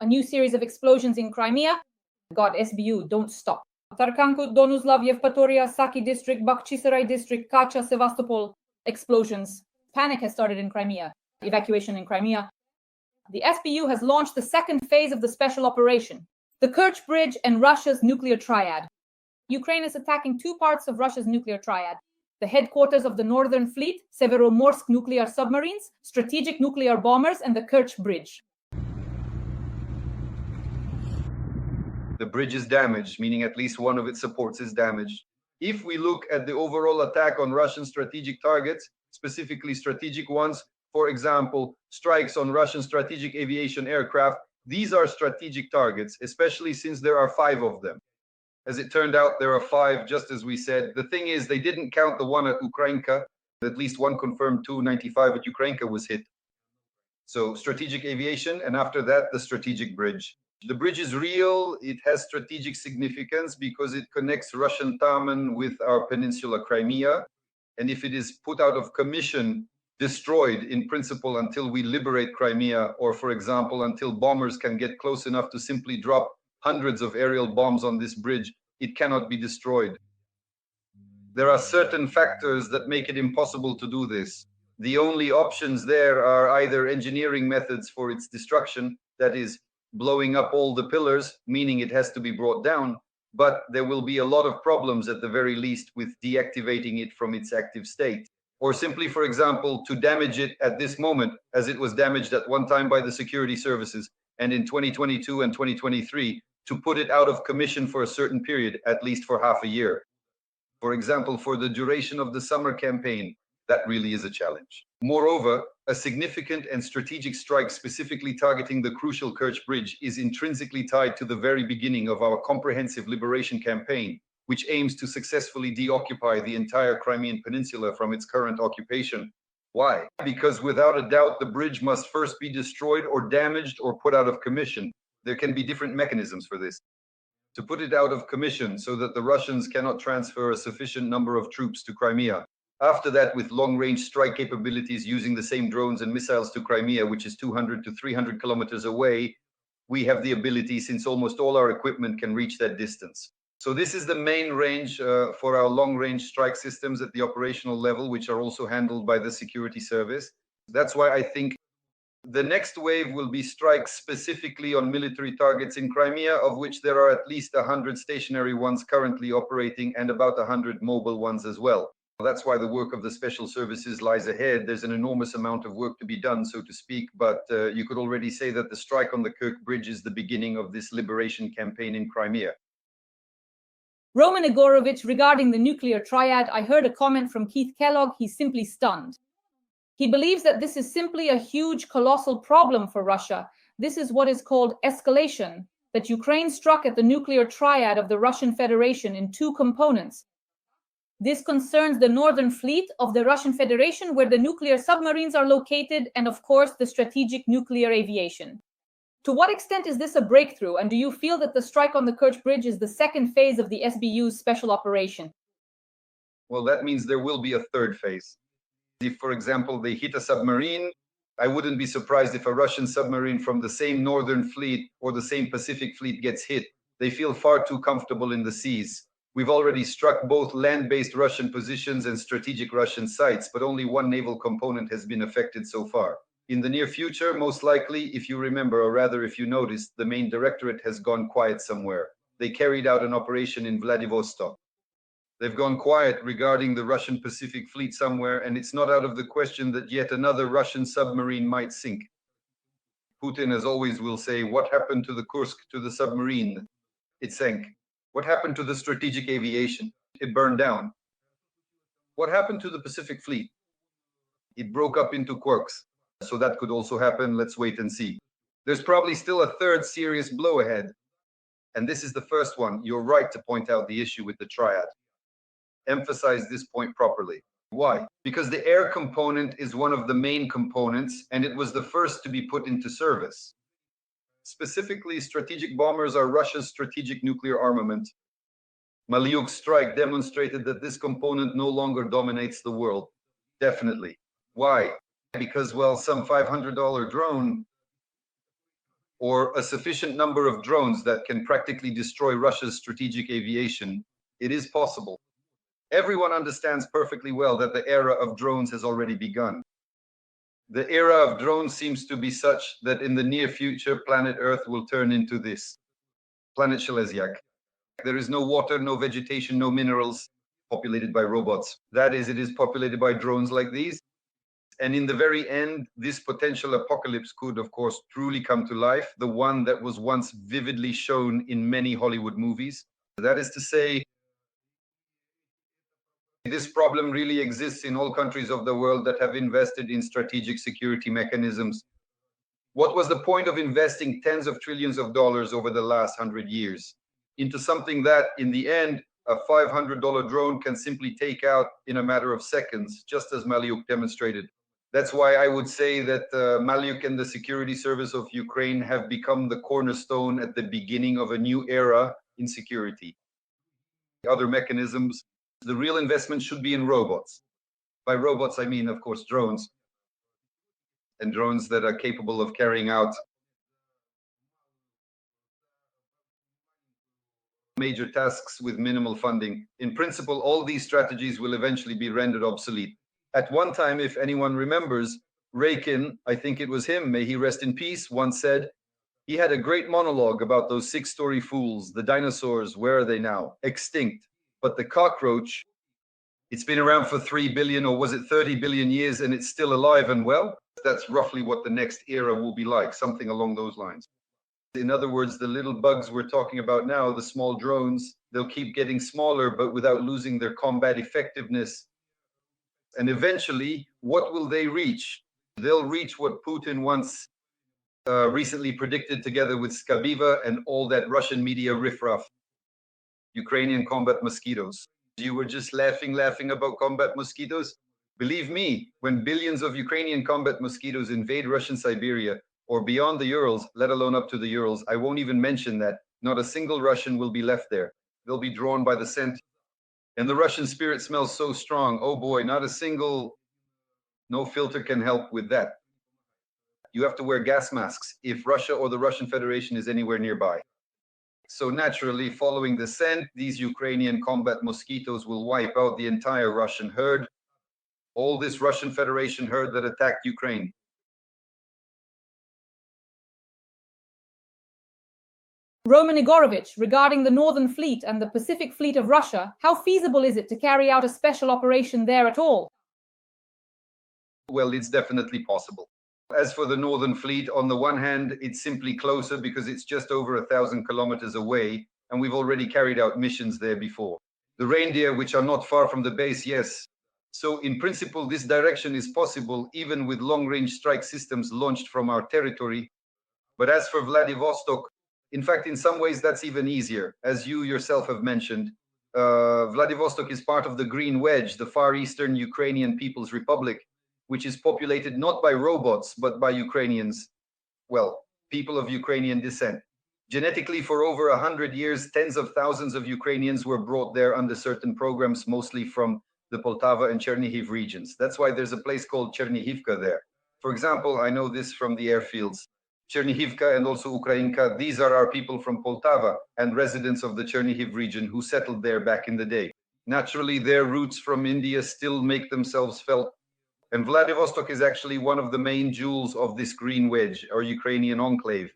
A new series of explosions in Crimea. God, SBU, don't stop. Tarkanku, Donuslav, Yevpatoria, Saki district, Bakhchisarai district, Kacha, Sevastopol. Explosions. Panic has started in Crimea. Evacuation in Crimea. The SBU has launched the second phase of the special operation, the Kerch Bridge and Russia's nuclear triad. Ukraine is attacking two parts of Russia's nuclear triad: the headquarters of the Northern Fleet, Severomorsk nuclear submarines, strategic nuclear bombers, and the Kerch Bridge. The bridge is damaged, meaning at least one of its supports is damaged. If we look at the overall attack on Russian strategic targets, specifically strategic ones, for example, strikes on Russian strategic aviation aircraft, these are strategic targets, especially since there are 5 of them. As it turned out, there are 5, just as we said. The thing is, they didn't count the one at Ukrainka. At least one confirmed Tu-95 at Ukrainka was hit. So strategic aviation, and after that, the strategic bridge. The bridge is real. It has strategic significance because it connects Russian Taman with our peninsula Crimea. And if it is put out of commission, destroyed in principle until we liberate Crimea, or for example, until bombers can get close enough to simply drop hundreds of aerial bombs on this bridge, it cannot be destroyed. There are certain factors that make it impossible to do this. The only options there are either engineering methods for its destruction, that is, blowing up all the pillars, meaning it has to be brought down, but there will be a lot of problems at the very least with deactivating it from its active state. Or simply, for example, to damage it at this moment, as it was damaged at one time by the security services, and in 2022 and 2023, to put it out of commission for a certain period, at least for half a year. For example, for the duration of the summer campaign, that really is a challenge. Moreover, a significant and strategic strike specifically targeting the crucial Kerch Bridge is intrinsically tied to the very beginning of our comprehensive liberation campaign, which aims to successfully deoccupy the entire Crimean Peninsula from its current occupation. Why? Because without a doubt, the bridge must first be destroyed or damaged or put out of commission. There can be different mechanisms for this. To put it out of commission so that the Russians cannot transfer a sufficient number of troops to Crimea. After that, with long-range strike capabilities using the same drones and missiles to Crimea, which is 200 to 300 kilometers away, we have the ability, since almost all our equipment can reach that distance. So this is the main range for our long-range strike systems at the operational level, which are also handled by the security service. That's why I think the next wave will be strikes specifically on military targets in Crimea, of which there are at least 100 stationary ones currently operating and about 100 mobile ones as well. That's why the work of the special services lies ahead. There's an enormous amount of work to be done, so to speak, but you could already say that the strike on the Kerch Bridge is the beginning of this liberation campaign in Crimea. Roman Igorovich, regarding the nuclear triad, I heard a comment from Keith Kellogg. He's simply stunned. He believes that this is simply a huge, colossal problem for Russia. This is what is called escalation, that Ukraine struck at the nuclear triad of the Russian Federation in 2 components. This concerns the Northern Fleet of the Russian Federation, where the nuclear submarines are located, and of course, the strategic nuclear aviation. To what extent is this a breakthrough, and do you feel that the strike on the Kerch Bridge is the second phase of the SBU's special operation? Well, that means there will be a third phase. If, for example, they hit a submarine, I wouldn't be surprised if a Russian submarine from the same Northern Fleet or the same Pacific Fleet gets hit. They feel far too comfortable in the seas. We've already struck both land-based Russian positions and strategic Russian sites, but only one naval component has been affected so far. In the near future, most likely, if you remember, or rather if you noticed, the main directorate has gone quiet somewhere. They carried out an operation in Vladivostok. They've gone quiet regarding the Russian Pacific Fleet somewhere, and it's not out of the question that yet another Russian submarine might sink. Putin, as always, will say, what happened to the Kursk, to the submarine? It sank. What happened to the strategic aviation? It burned down. What happened to the Pacific Fleet? It broke up into quirks. So that could also happen. Let's wait and see. There's probably still a third serious blow ahead. And this is the first one. You're right to point out the issue with the triad. Emphasize this point properly. Why? Because the air component is one of the main components, and it was the first to be put into service. Specifically, strategic bombers are Russia's strategic nuclear armament. Maliuk's strike demonstrated that this component no longer dominates the world. Definitely. Why? Because, well, some $500 drone or a sufficient number of drones that can practically destroy Russia's strategic aviation, it is possible. Everyone understands perfectly well that the era of drones has already begun. The era of drones seems to be such that in the near future, planet Earth will turn into this. Planet Shelesiak. There is no water, no vegetation, no minerals, populated by robots. That is, it is populated by drones like these. And in the very end, this potential apocalypse could, of course, truly come to life, the one that was once vividly shown in many Hollywood movies. That is to say, this problem really exists in all countries of the world that have invested in strategic security mechanisms. What was the point of investing tens of trillions of dollars over the last 100 years into something that, in the end, a $500 drone can simply take out in a matter of seconds, just as Maliuk demonstrated? That's why I would say that Maliuk and the security service of Ukraine have become the cornerstone at the beginning of a new era in security. Other mechanisms, the real investment should be in robots. By robots, I mean, of course, drones. And drones that are capable of carrying out major tasks with minimal funding. In principle, all these strategies will eventually be rendered obsolete. At one time, if anyone remembers, Raykin, I think it was him, may he rest in peace, once said, he had a great monologue about those six-story fools, the dinosaurs, where are they now? Extinct. But the cockroach, it's been around for 3 billion, or was it 30 billion years, and it's still alive and well? That's roughly what the next era will be like, something along those lines. In other words, the little bugs we're talking about now, the small drones, they'll keep getting smaller, but without losing their combat effectiveness. And eventually, what will they reach? They'll reach what Putin once recently predicted together with Skabiva and all that Russian media riffraff. Ukrainian combat mosquitoes. You were just laughing about combat mosquitoes? Believe me, when billions of Ukrainian combat mosquitoes invade Russian Siberia or beyond the Urals, let alone up to the Urals, I won't even mention that. Not a single Russian will be left there. They'll be drawn by the scent. And the Russian spirit smells so strong. Oh boy, not a single, no filter can help with that. You have to wear gas masks if Russia or the Russian Federation is anywhere nearby. So naturally, following the scent, these Ukrainian combat mosquitoes will wipe out the entire Russian herd, all this Russian Federation herd that attacked Ukraine. Roman Igorovich, regarding the Northern Fleet and the Pacific Fleet of Russia, how feasible is it to carry out a special operation there at all? Well, it's definitely possible. As for the Northern Fleet, on the one hand, it's simply closer because it's just over 1,000 kilometers away, and we've already carried out missions there before. The reindeer, which are not far from the base, yes. So in principle, this direction is possible even with long-range strike systems launched from our territory. But as for Vladivostok, in fact, in some ways, that's even easier. As you yourself have mentioned, Vladivostok is part of the Green Wedge, the Far Eastern Ukrainian People's Republic, which is populated not by robots, but by Ukrainians, well, people of Ukrainian descent. Genetically, for over 100 years, tens of thousands of Ukrainians were brought there under certain programs, mostly from the Poltava and Chernihiv regions. That's why there's a place called Chernihivka there. For example, I know this from the Airfields. Chernihivka and also Ukrainka, these are our people from Poltava and residents of the Chernihiv region who settled there back in the day. Naturally, their roots from India still make themselves felt. And Vladivostok is actually one of the main jewels of this Green Wedge, or Ukrainian enclave.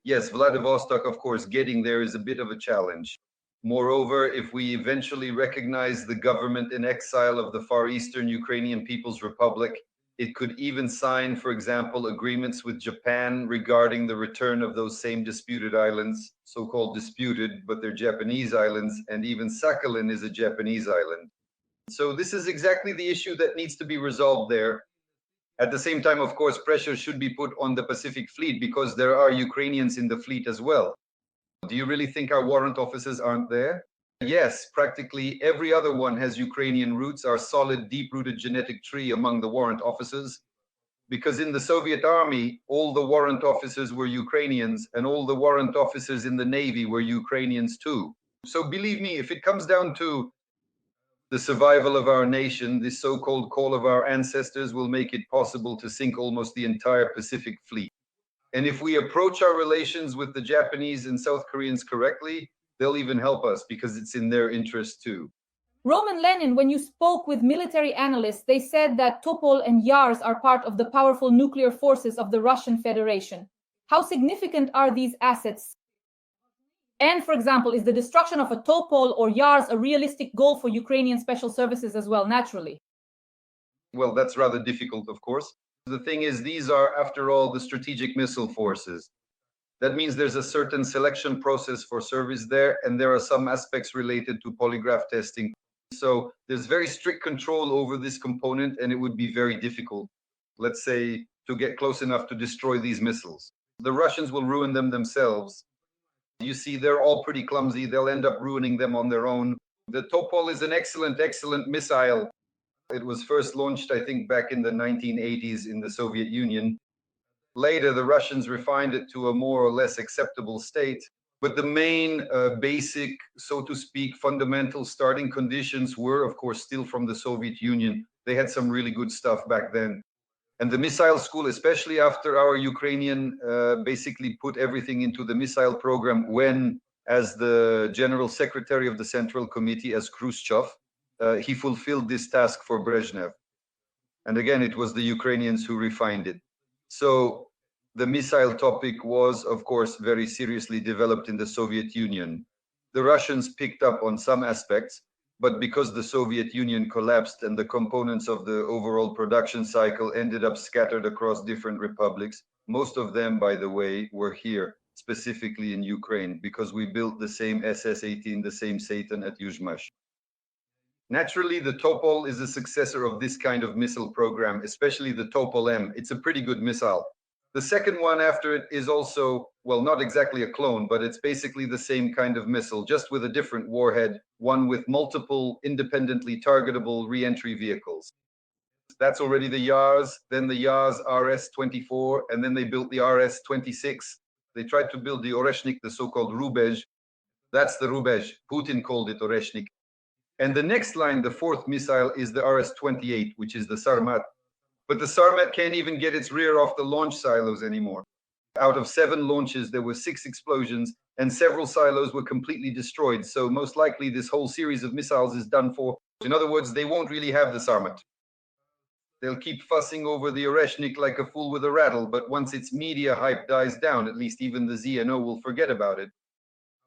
Yes, Vladivostok, of course, getting there is a bit of a challenge. Moreover, if we eventually recognize the government in exile of the Far Eastern Ukrainian People's Republic, it could even sign, for example, agreements with Japan regarding the return of those same disputed islands, so-called disputed, but they're Japanese islands, and even Sakhalin is a Japanese island. So this is exactly the issue that needs to be resolved there. At the same time, of course, pressure should be put on the Pacific Fleet because there are Ukrainians in the fleet as well. Do you really think our warrant officers aren't there? Yes, practically every other one has Ukrainian roots, our solid, deep-rooted genetic tree among the warrant officers. Because in the Soviet army, all the warrant officers were Ukrainians, and all the warrant officers in the Navy were Ukrainians too. So believe me, if it comes down to the survival of our nation, this so-called call of our ancestors will make it possible to sink almost the entire Pacific Fleet. And if we approach our relations with the Japanese and South Koreans correctly, they'll even help us because it's in their interest too. Roman Lenin, when you spoke with military analysts, they said that Topol and Yars are part of the powerful nuclear forces of the Russian Federation. How significant are these assets? And, for example, is the destruction of a Topol or Yars a realistic goal for Ukrainian special services as well, naturally? Well, that's rather difficult, of course. The thing is, these are, after all, the strategic missile forces. That means there's a certain selection process for service there, and there are some aspects related to polygraph testing. So there's very strict control over this component, and it would be very difficult, let's say, to get close enough to destroy these missiles. The Russians will ruin them themselves. You see, they're all pretty clumsy. They'll end up ruining them on their own. The Topol is an excellent, excellent missile. It was first launched, I think, back in the 1980s in the Soviet Union. Later, the Russians refined it to a more or less acceptable state. But the main basic, so to speak, fundamental starting conditions were, of course, still from the Soviet Union. They had some really good stuff back then. And the missile school, especially after our Ukrainian basically put everything into the missile program when, as the General Secretary of the Central Committee, as Khrushchev, he fulfilled this task for Brezhnev. And again, it was the Ukrainians who refined it. So the missile topic was, of course, very seriously developed in the Soviet Union. The Russians picked up on some aspects, but because the Soviet Union collapsed and the components of the overall production cycle ended up scattered across different republics, most of them, by the way, were here, specifically in Ukraine, because we built the same SS-18, the same Satan at Yuzhmash. Naturally, the Topol is a successor of this kind of missile program, especially the Topol-M. It's a pretty good missile. The second one after it is also, well, not exactly a clone, but it's basically the same kind of missile, just with a different warhead, one with multiple independently targetable re-entry vehicles. That's already the Yars, then the Yars RS-24, and then they built the RS-26. They tried to build the Oreshnik, the so-called Rubezh. That's the Rubezh. Putin called it Oreshnik. And the next line, the fourth missile, is the RS-28, which is the Sarmat. But the Sarmat can't even get its rear off the launch silos anymore. Out of 7 launches, there were 6 explosions, and several silos were completely destroyed. So most likely this whole series of missiles is done for. In other words, they won't really have the Sarmat. They'll keep fussing over the Oreshnik like a fool with a rattle, but once its media hype dies down, at least even the ZNO will forget about it.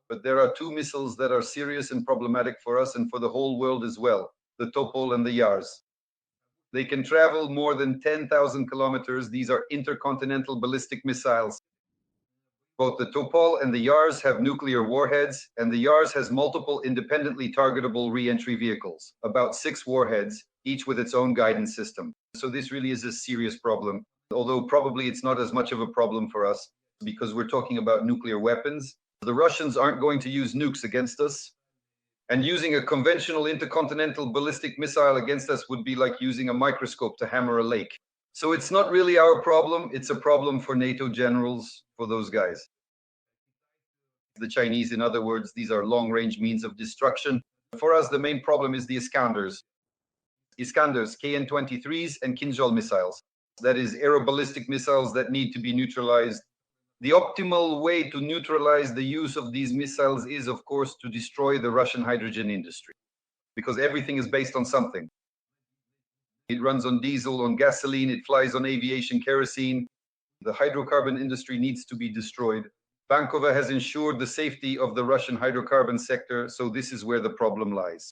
But there are 2 missiles that are serious and problematic for us and for the whole world as well, the Topol and the Yars. They can travel more than 10,000 kilometers. These are intercontinental ballistic missiles. Both the Topol and the Yars have nuclear warheads, and the Yars has multiple independently targetable re-entry vehicles, about 6 warheads, each with its own guidance system. So this really is a serious problem, although probably it's not as much of a problem for us because we're talking about nuclear weapons. The Russians aren't going to use nukes against us. And using a conventional intercontinental ballistic missile against us would be like using a microscope to hammer a lake. So it's not really our problem. It's a problem for NATO generals, for those guys. The Chinese, in other words, these are long-range means of destruction. For us, the main problem is the Iskanders. Iskanders, KN-23s and Kinzhal missiles. That is aeroballistic missiles that need to be neutralized. The optimal way to neutralize the use of these missiles is, of course, to destroy the Russian hydrogen industry, because everything is based on something. It runs on diesel, on gasoline, it flies on aviation kerosene. The hydrocarbon industry needs to be destroyed. Bankova has ensured the safety of the Russian hydrocarbon sector, so this is where the problem lies.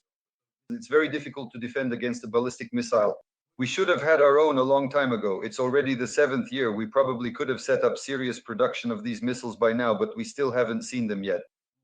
It's very difficult to defend against a ballistic missile. We should have had our own a long time ago. It's already the 7th year. We probably could have set up serious production of these missiles by now, but we still haven't seen them yet.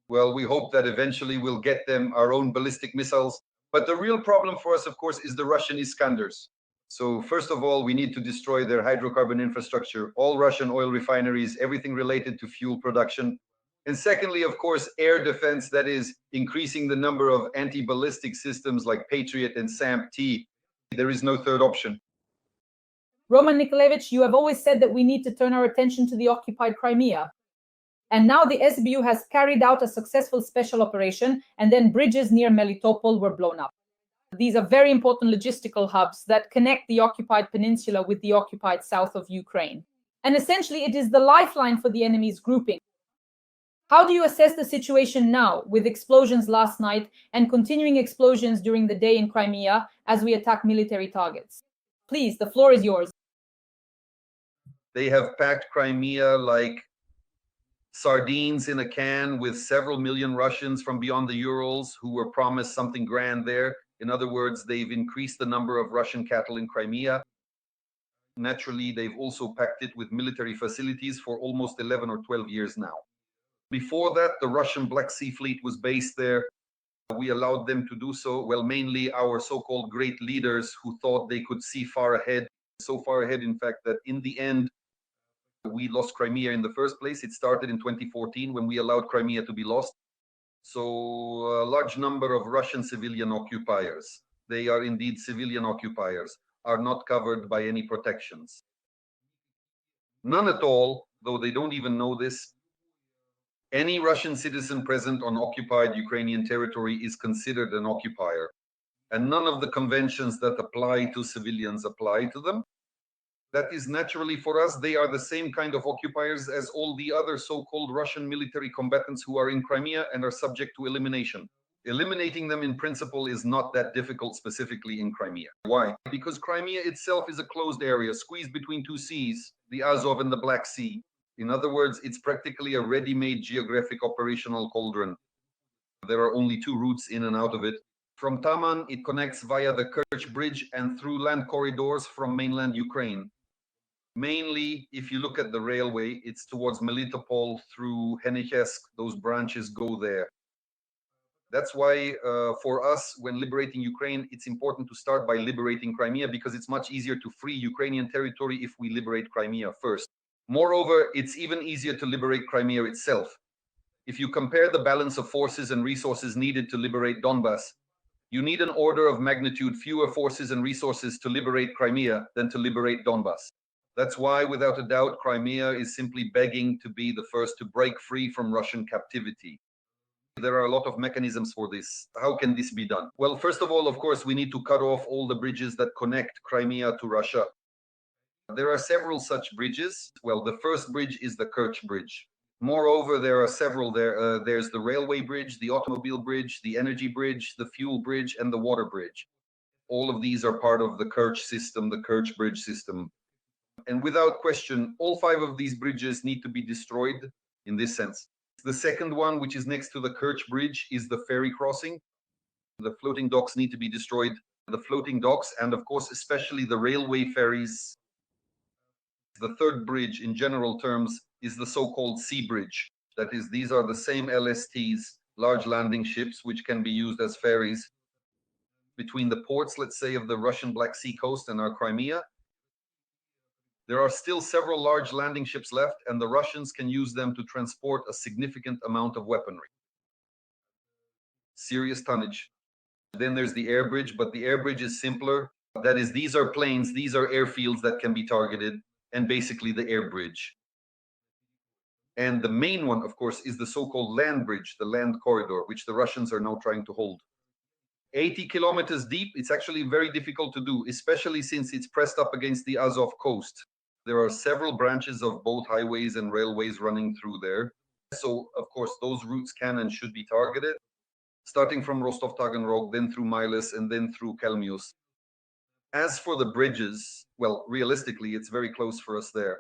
Well, we hope that eventually we'll get them, our own ballistic missiles. But the real problem for us, of course, is the Russian Iskanders. So first of all, we need to destroy their hydrocarbon infrastructure, all Russian oil refineries, everything related to fuel production. And secondly, of course, air defense, that is increasing the number of anti-ballistic systems like Patriot and SAMP-T. There is no third option. Roman Nikolaevich, you have always said that we need to turn our attention to the occupied Crimea. And now the SBU has carried out a successful special operation, and then bridges near Melitopol were blown up. These are very important logistical hubs that connect the occupied peninsula with the occupied south of Ukraine. And essentially, it is the lifeline for the enemy's grouping. How do you assess the situation now, with explosions last night and continuing explosions during the day in Crimea as we attack military targets? Please, the floor is yours. They have packed Crimea like sardines in a can with several million Russians from beyond the Urals who were promised something grand there. In other words, they've increased the number of Russian cattle in Crimea. Naturally, they've also packed it with military facilities for almost 11 or 12 years now. Before that, the Russian Black Sea Fleet was based there. We allowed them to do so. Well, mainly our so-called great leaders who thought they could see far ahead. So far ahead, in fact, that in the end, we lost Crimea in the first place. It started in 2014 when we allowed Crimea to be lost. So a large number of Russian civilian occupiers, they are indeed civilian occupiers, are not covered by any protections. None at all, though they don't even know this. Any Russian citizen present on occupied Ukrainian territory is considered an occupier, and none of the conventions that apply to civilians apply to them. That is naturally for us, they are the same kind of occupiers as all the other so-called Russian military combatants who are in Crimea and are subject to elimination. Eliminating them in principle is not that difficult specifically in Crimea. Why? Because Crimea itself is a closed area, squeezed between two seas, the Azov and the Black Sea. In other words, it's practically a ready-made geographic operational cauldron. There are only two routes in and out of it. From Taman, it connects via the Kerch Bridge and through land corridors from mainland Ukraine. Mainly, if you look at the railway, it's towards Melitopol through Henichesk. Those branches go there. That's why for us, when liberating Ukraine, it's important to start by liberating Crimea because it's much easier to free Ukrainian territory if we liberate Crimea first. Moreover, it's even easier to liberate Crimea itself. If you compare the balance of forces and resources needed to liberate Donbass, you need an order of magnitude fewer forces and resources to liberate Crimea than to liberate Donbass. That's why, without a doubt, Crimea is simply begging to be the first to break free from Russian captivity. There are a lot of mechanisms for this. How can this be done? Well, first of all, of course, we need to cut off all the bridges that connect Crimea to Russia. There are several such bridges. Well, the first bridge is the Kerch Bridge. Moreover, there are several there. There's the railway bridge, the automobile bridge, the energy bridge, the fuel bridge, and the water bridge. All of these are part of the Kerch system, the Kerch Bridge system. And without question, all 5 of these bridges need to be destroyed in this sense. The second one, which is next to the Kerch Bridge, is the ferry crossing. The floating docks need to be destroyed. The floating docks, and of course, especially the railway ferries. The third bridge, in general terms, is the so-called sea bridge. That is, these are the same LSTs, large landing ships, which can be used as ferries between the ports, let's say, of the Russian Black Sea coast and our Crimea. There are still several large landing ships left, and the Russians can use them to transport a significant amount of weaponry. Serious tonnage. Then there's the air bridge, but the air bridge is simpler. That is, these are planes, these are airfields that can be targeted, and basically the air bridge. And the main one, of course, is the so-called land bridge, the land corridor, which the Russians are now trying to hold. 80 kilometers deep, it's actually very difficult to do, especially since it's pressed up against the Azov coast. There are several branches of both highways and railways running through there. So, of course, those routes can and should be targeted, starting from Rostov-Taganrog, then through Miles, and then through Kelmius. As for the bridges, well, realistically, it's very close for us there.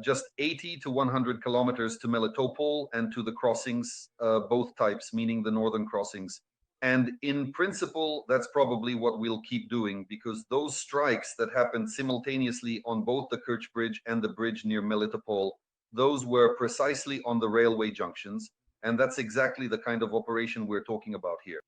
Just 80 to 100 kilometers to Melitopol and to the crossings, both types, meaning the northern crossings. And in principle, that's probably what we'll keep doing, because those strikes that happened simultaneously on both the Kerch Bridge and the bridge near Melitopol, those were precisely on the railway junctions. And that's exactly the kind of operation we're talking about here.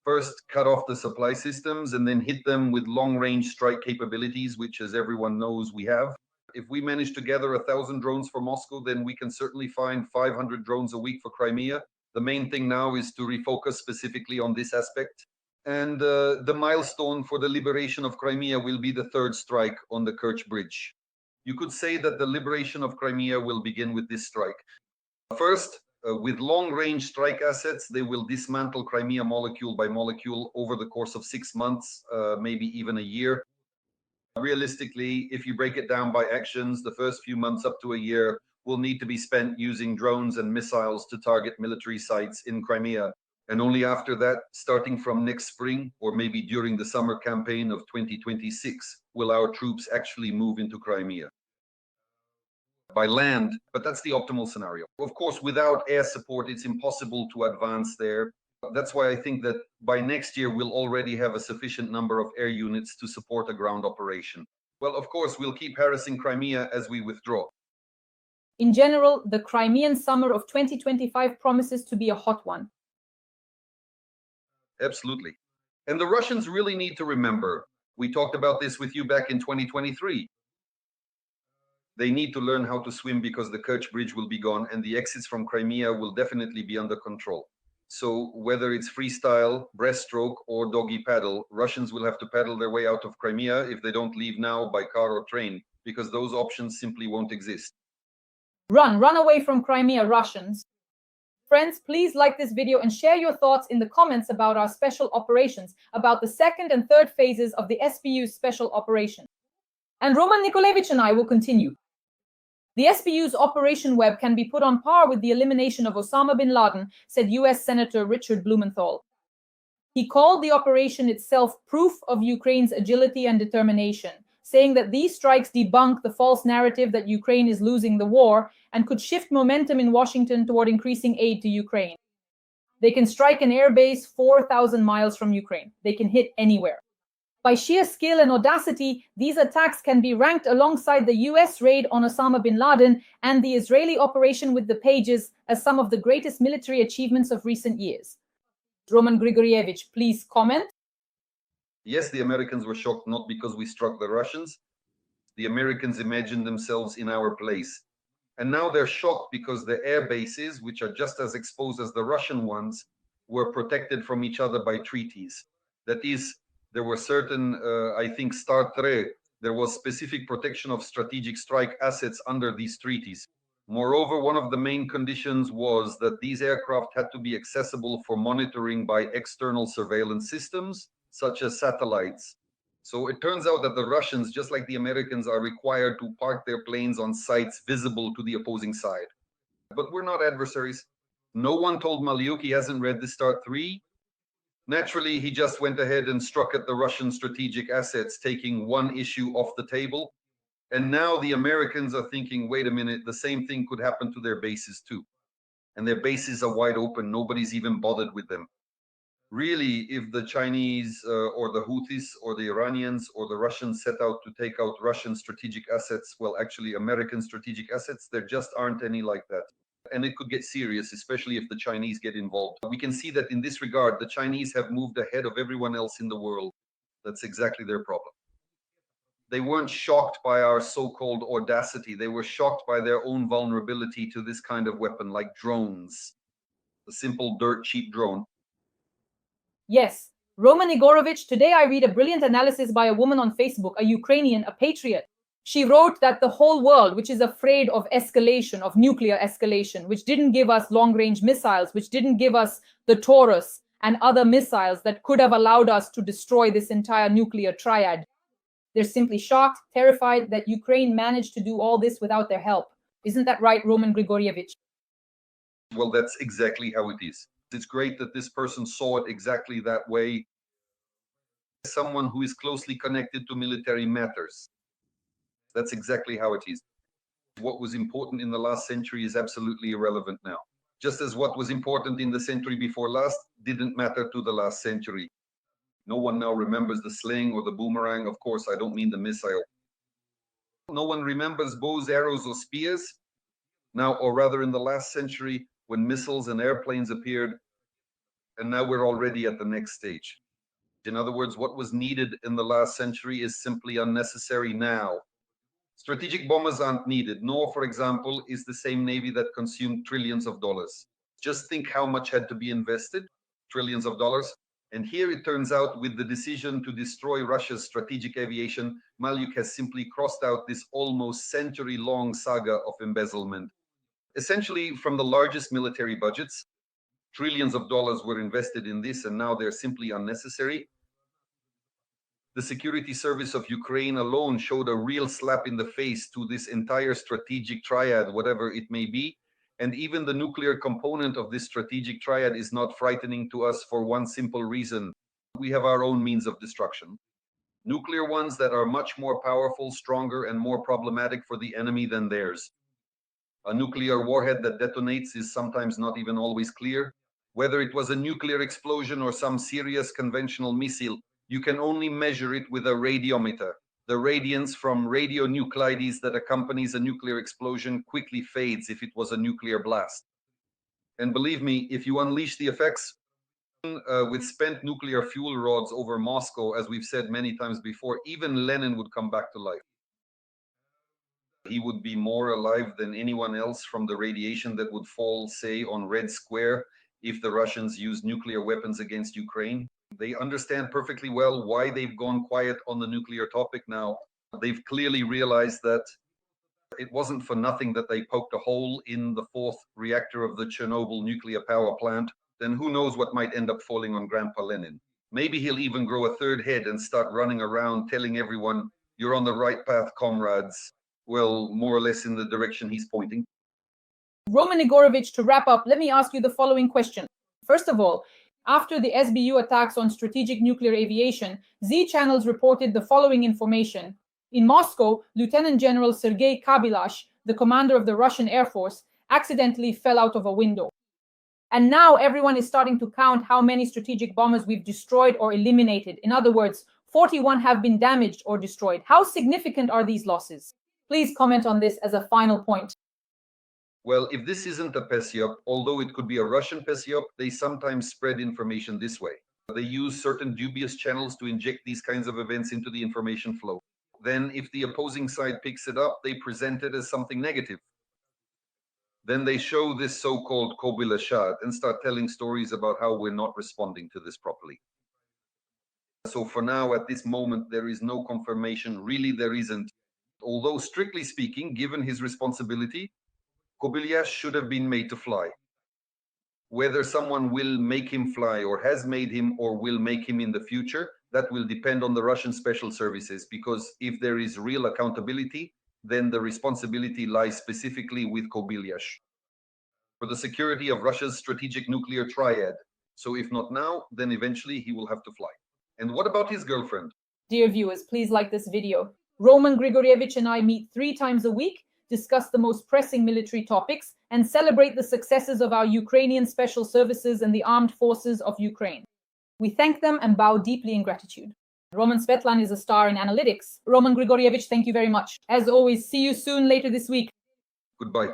First, cut off the supply systems and then hit them with long-range strike capabilities, which, as everyone knows, we have. If we manage to gather 1,000 drones for Moscow, then we can certainly find 500 drones a week for Crimea. The main thing now is to refocus specifically on this aspect. And the milestone for the liberation of Crimea will be the third strike on the Kerch Bridge. You could say that the liberation of Crimea will begin with this strike. First, with long-range strike assets, they will dismantle Crimea molecule by molecule over the course of 6 months, maybe even a year. Realistically, if you break it down by actions, the first few months up to a year will need to be spent using drones and missiles to target military sites in Crimea. And only after that, starting from next spring, or maybe during the summer campaign of 2026, will our troops actually move into Crimea. By land, but that's the optimal scenario. Of course, without air support, it's impossible to advance there. That's why I think that by next year, we'll already have a sufficient number of air units to support a ground operation. Well, of course, we'll keep harassing Crimea as we withdraw. In general, the Crimean summer of 2025 promises to be a hot one. Absolutely. And the Russians really need to remember, we talked about this with you back in 2023. They need to learn how to swim because the Kerch Bridge will be gone and the exits from Crimea will definitely be under control. So whether it's freestyle, breaststroke, or doggy paddle, Russians will have to paddle their way out of Crimea if they don't leave now by car or train, because those options simply won't exist. Run away from Crimea, Russians. Friends, please like this video and share your thoughts in the comments about our special operations, about the second and third phases of the SBU's special operation. And Roman Nikolevich and I will continue. The SBU's operation web can be put on par with the elimination of Osama bin Laden, said US Senator Richard Blumenthal. He called the operation itself proof of Ukraine's agility and determination, saying that these strikes debunk the false narrative that Ukraine is losing the war and could shift momentum in Washington toward increasing aid to Ukraine. They can strike an air base 4,000 miles from Ukraine. They can hit anywhere. By sheer skill and audacity, these attacks can be ranked alongside the US raid on Osama bin Laden and the Israeli operation with the Pages as some of the greatest military achievements of recent years. Roman Grigorievich, please comment. Yes, the Americans were shocked not because we struck the Russians. The Americans imagined themselves in our place. And now they're shocked because the air bases, which are just as exposed as the Russian ones, were protected from each other by treaties. That is, there were certain, I think, there was specific protection of strategic strike assets under these treaties. Moreover, one of the main conditions was that these aircraft had to be accessible for monitoring by external surveillance systems, such as satellites. So it turns out that the Russians, just like the Americans, are required to park their planes on sites visible to the opposing side. But we're not adversaries. No one told Maliuk he hasn't read the Start 3. Naturally, he just went ahead and struck at the Russian strategic assets, taking one issue off the table. And now the Americans are thinking, wait a minute, the same thing could happen to their bases too. And their bases are wide open. Nobody's even bothered with them. Really, if the Chinese or the Houthis or the Iranians or the Russians set out to take out Russian strategic assets, well, actually American strategic assets, there just aren't any like that. And it could get serious, especially if the Chinese get involved. We can see that in this regard, the Chinese have moved ahead of everyone else in the world. That's exactly their problem. They weren't shocked by our so-called audacity. They were shocked by their own vulnerability to this kind of weapon, like drones. A simple dirt cheap drone. Yes, Roman Igorovich, today I read a brilliant analysis by a woman on Facebook, a Ukrainian, a patriot. She wrote that the whole world, which is afraid of escalation, of nuclear escalation, which didn't give us long-range missiles, which didn't give us the Taurus and other missiles that could have allowed us to destroy this entire nuclear triad. They're simply shocked, terrified that Ukraine managed to do all this without their help. Isn't that right, Roman Grigorievich? Well, that's exactly how it is. It's great that this person saw it exactly that way. Someone who is closely connected to military matters. That's exactly how it is. What was important in the last century is absolutely irrelevant now. Just as what was important in the century before last didn't matter to the last century. No one now remembers the sling or the boomerang. Of course, I don't mean the missile. No one remembers bows, arrows, or spears. Now, or rather in the last century, when missiles and airplanes appeared, and now we're already at the next stage. In other words, what was needed in the last century is simply unnecessary now. Strategic bombers aren't needed, nor, for example, is the same Navy that consumed trillions of dollars. Just think how much had to be invested, trillions of dollars. And here it turns out, with the decision to destroy Russia's strategic aviation, Maliuk has simply crossed out this almost century-long saga of embezzlement. Essentially, from the largest military budgets, trillions of dollars were invested in this, and now they're simply unnecessary. The security service of Ukraine alone showed a real slap in the face to this entire strategic triad, whatever it may be. And even the nuclear component of this strategic triad is not frightening to us for one simple reason. We have our own means of destruction. Nuclear ones that are much more powerful, stronger, and more problematic for the enemy than theirs. A nuclear warhead that detonates is sometimes not even always clear. Whether it was a nuclear explosion or some serious conventional missile, you can only measure it with a radiometer. The radiance from radionuclides that accompanies a nuclear explosion quickly fades if it was a nuclear blast. And believe me, if you unleash the effects with spent nuclear fuel rods over Moscow, as we've said many times before, even Lenin would come back to life. He would be more alive than anyone else from the radiation that would fall, say, on Red Square if the Russians used nuclear weapons against Ukraine. They understand perfectly well why they've gone quiet on the nuclear topic now. They've clearly realized that it wasn't for nothing that they poked a hole in the fourth reactor of the Chernobyl nuclear power plant. Then who knows what might end up falling on Grandpa Lenin. Maybe he'll even grow a third head and start running around telling everyone, "You're on the right path, comrades." Well, more or less in the direction he's pointing. Roman Igorovich, to wrap up, let me ask you the following question. First of all, after the SBU attacks on strategic nuclear aviation, Z channels reported the following information. In Moscow, Lieutenant General Sergei Kabilash, the commander of the Russian Air Force, accidentally fell out of a window. And now everyone is starting to count how many strategic bombers we've destroyed or eliminated. In other words, 41 have been damaged or destroyed. How significant are these losses? Please comment on this as a final point. Well, if this isn't a PESYOP, although it could be a Russian PESYOP, they sometimes spread information this way. They use certain dubious channels to inject these kinds of events into the information flow. Then, if the opposing side picks it up, they present it as something negative. Then they show this so-called Kobylashat and start telling stories about how we're not responding to this properly. So for now, at this moment, there is no confirmation. Really, there isn't. Although, strictly speaking, given his responsibility, Kobylash should have been made to fly. Whether someone will make him fly or has made him or will make him in the future, that will depend on the Russian special services, because if there is real accountability, then the responsibility lies specifically with Kobylash for the security of Russia's strategic nuclear triad. So if not now, then eventually he will have to fly. And what about his girlfriend? Dear viewers, please like this video. Roman Grigorievich and I meet 3 times a week, discuss the most pressing military topics, and celebrate the successes of our Ukrainian special services and the armed forces of Ukraine. We thank them and bow deeply in gratitude. Roman Svetlan is a star in analytics. Roman Grigorievich, thank you very much. As always, see you soon later this week. Goodbye.